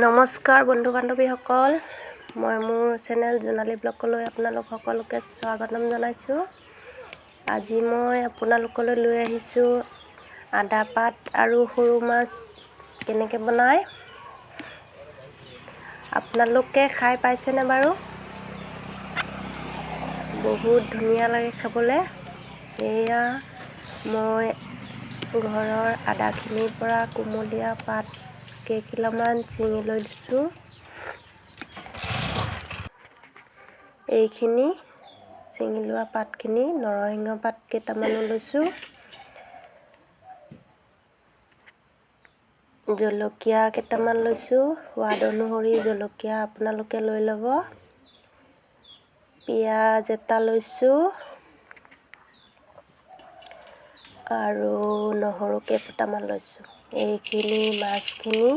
নমস্কাৰ বন্ধু বান্ধৱীসকল, মই মোৰ চেনেল জোনালী ব্লগলৈ আপোনালোক সকলোকে স্বাগতম জনাইছোঁ। আজি মই আপোনালোকলৈ লৈ আহিছোঁ আদা পাত আৰু সৰু মাছ কেনেকৈ বনায়। আপোনালোকে খাই পাইছেনে বাৰু? বহুত ধুনীয়া লাগে খাবলৈ। এয়া মই ঘৰৰ আদাখিনিৰ পৰা কুমলীয়া পাত কেইখিলামান ছিঙি লৈ দিছোঁ। এইখিনি ছিঙি লোৱা পাতখিনি নৰসিংহ পাত কেইটামানো লৈছোঁ। জলকীয়া কেইটামান লৈছোঁ, সোৱাদ অনুসৰি জলকীয়া আপোনালোকে লৈ ল'ব। পিঁয়াজ এটা লৈছোঁ আৰু নহৰু কেইফুটামান লৈছোঁ। এইখিনি মাছখিনি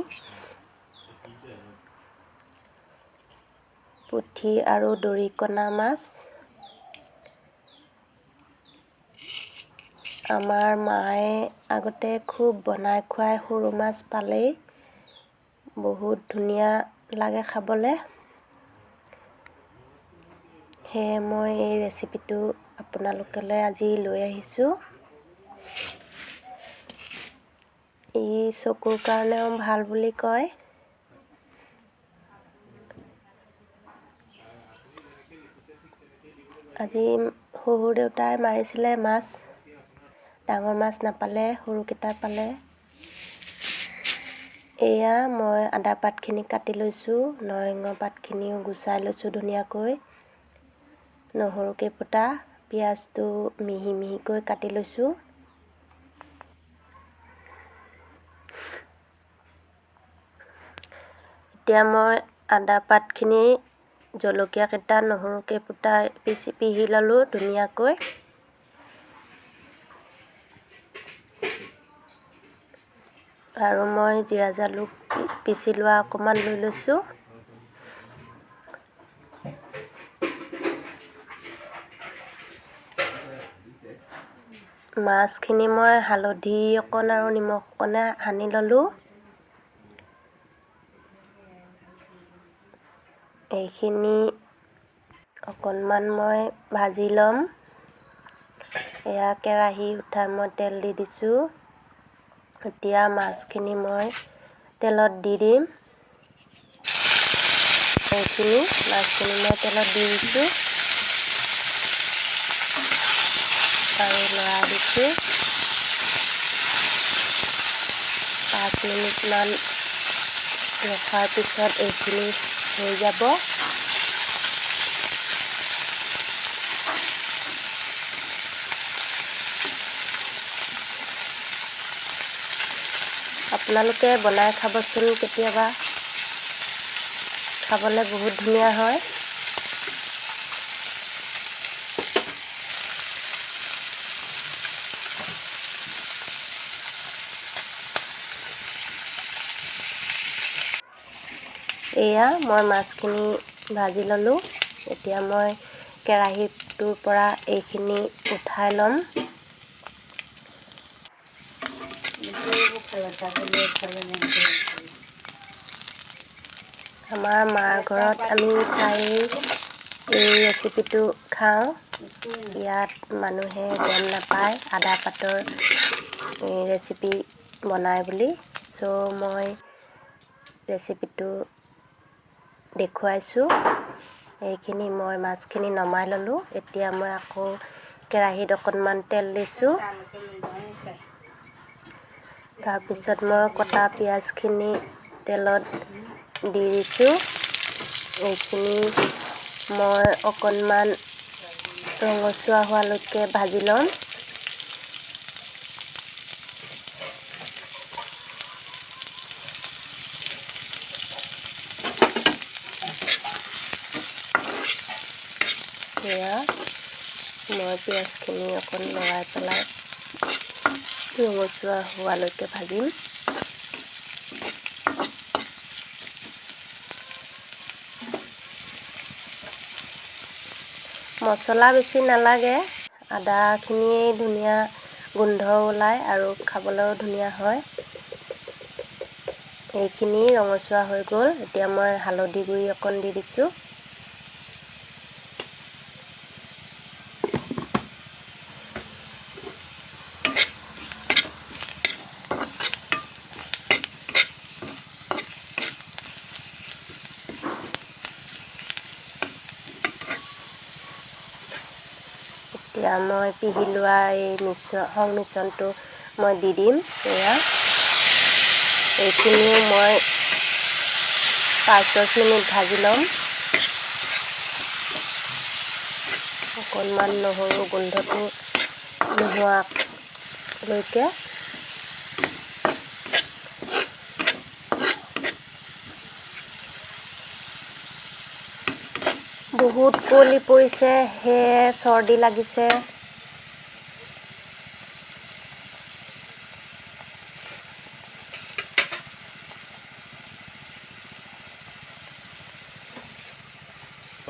পুঠি আৰু দৰিকণা মাছ। আমাৰ মায়ে আগতে খুব বনাই খুৱাই সৰু মাছ পালেই বহুত ধুনীয়া লাগে খাবলৈ। সেয়ে মই এই ৰেচিপিটো আপোনালোকলৈ আজি লৈ আহিছোঁ। ই চকুৰ কাৰণেও ভাল বুলি কয়। আজি শহুৰ দেউতাই মাৰিছিলে মাছ, ডাঙৰ মাছ নাপালে, সৰুকেইটা পালে। এয়া মই আদা পাতখিনি কাটি লৈছোঁ, নৰসিংহ পাতখিনিও গুচাই লৈছোঁ ধুনীয়াকৈ। নহৰু কেইফুটা, পিঁয়াজটো মিহি মিহিকৈ কাটি লৈছোঁ। এতিয়া মই আদা পাতখিনি, জলকীয়া কেইটা, নহৰু কেইফুটা পিহি ল'লোঁ ধুনীয়াকৈ। আৰু মই জিৰা জালুক পিচি লোৱা অকণমান লৈ লৈছোঁ। মাছখিনি মই হালধি অকণ আৰু নিমখ অকণে সানি ল'লোঁ। এইখিনি অকণমান মই ভাজি ল'ম। এয়া কেৰাহী উঠাই মই তেল দি দিছোঁ। এতিয়া মাছখিনি মই তেলত দি দিম। এইখিনি মাছখিনি মই তেলত দি দিছোঁ আৰু লৰাই দিছোঁ। 5 মিনিটমান ৰখাৰ পিছত এইখিনি হৈ যাব। আপোনালোকে বনাই খাবচোন কেতিয়াবা, খাবলৈ বহুত ধুনীয়া হয়। এয়া মই মাছখিনি ভাজি ল'লোঁ। এতিয়া মই কেৰাহীটোৰ পৰা এইখিনি উঠাই ল'ম। আমাৰ মাৰ ঘৰত আমি প্ৰায়েই এই ৰেচিপিটো খাওঁ। ইয়াত মানুহে গম নাপায় আদা পাতৰ ৰেচিপি বনাই বুলি। মই ৰেচিপিটো দেখুৱাইছোঁ। এইখিনি মই মাছখিনি নমাই ল'লোঁ। এতিয়া মই আকৌ কেৰাহীত অকণমান তেল দিছোঁ। তাৰপিছত মই কটা পিঁয়াজখিনি তেলত দি দিছোঁ। এইখিনি মই অকণমান ৰঙচুৱা হোৱালৈকে ভাজি ল'ম। এয়া মই পিঁয়াজখিনি অকণ লৰাই পেলাই ৰঙচুৱা হোৱালৈকে ভাজিম। মছলা বেছি নালাগে, আদাখিনিয়েই ধুনীয়া গোন্ধ ওলায় আৰু খাবলৈও ধুনীয়া হয়। এইখিনি ৰঙচুৱা হৈ গ'ল। এতিয়া মই হালধি গুড়ি অকণ দি দিছোঁ। এতিয়া মই পিহি লোৱা এই সংমিশ্ৰণটো মই দি দিম। এইখিনিও মই 5-10 মিনিট ভাজি ল'ম। অকণমান নহৰু গোন্ধটো নোহোৱালৈকে। বহুত কুঁৱলী পৰিছে, সেয়ে চৰ্দি লাগিছে।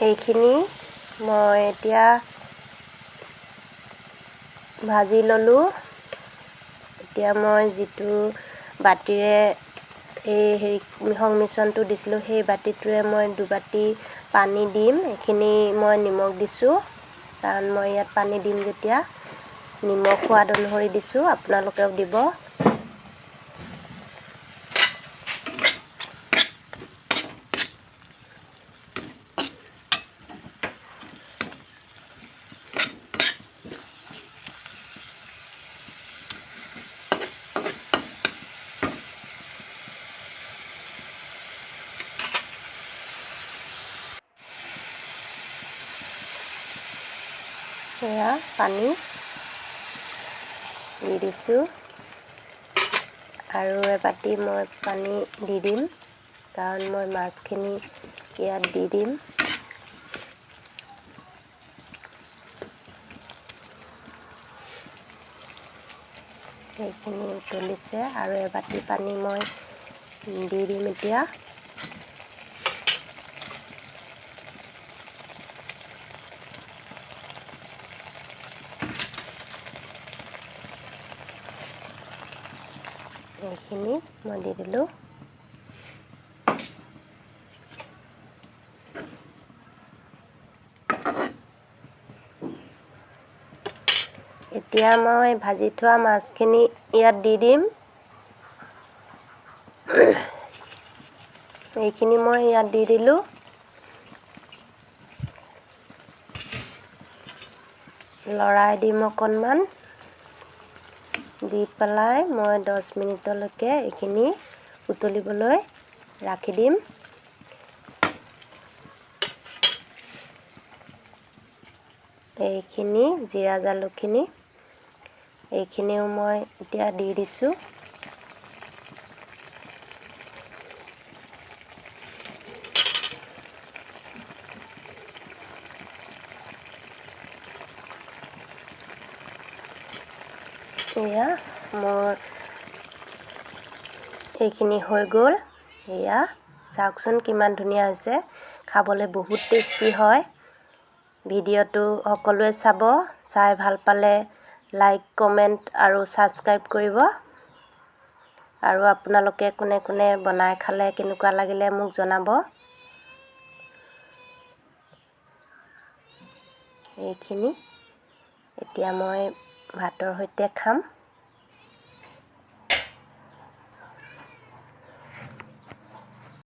এইখিনি মই এতিয়া ভাজি ল'লোঁ। এতিয়া মই যিটো বাতিৰে এই সংমিশ্ৰণটো দিছিলোঁ, সেই বাতিটোৰে মই 2 বাতি পানী দিম। এইখিনি মই নিমখ দিছোঁ, কাৰণ মই ইয়াত পানী দিম যেতিয়া। নিমখ সোৱাদ অনুসৰি দিছোঁ, আপোনালোকেও দিব। সেয়া পানী দি দিছোঁ, আৰু এবাতি মই পানী দি দিম, কাৰণ মই মাছখিনি ইয়াত দি দিম। সেইখিনি উতলিছে, আৰু এবাতি পানী মই দি দিম এতিয়া। এইখিনি মই দি দিলোঁ। এতিয়া মই ভাজি থোৱা মাছখিনি ইয়াত দি দিম। এইখিনি মই ইয়াত দি দিলোঁ। লৰাই দিম অকণমান। দি পেলাই মই 10 মিনিটলৈকে এইখিনি উতলিবলৈ ৰাখি দিম। এইখিনি জিৰা জালুকখিনি, এইখিনিও মই এতিয়া দি দিছোঁ। এয়া মোৰ এইখিনি হৈ গ'ল। এয়া চাওকচোন কিমান ধুনীয়া হৈছে, খাবলৈ বহুত টেষ্টি হয়। ভিডিঅ'টো সকলোৱে চাব, চাই ভাল পালে লাইক, কমেণ্ট আৰু ছাবস্ক্ৰাইব কৰিব। আৰু আপোনালোকে কোনে কোনে বনাই খালে কেনেকুৱা লাগিলে মোক জনাব। এইখিনি এতিয়া মই ভাতৰ সৈতে খাম।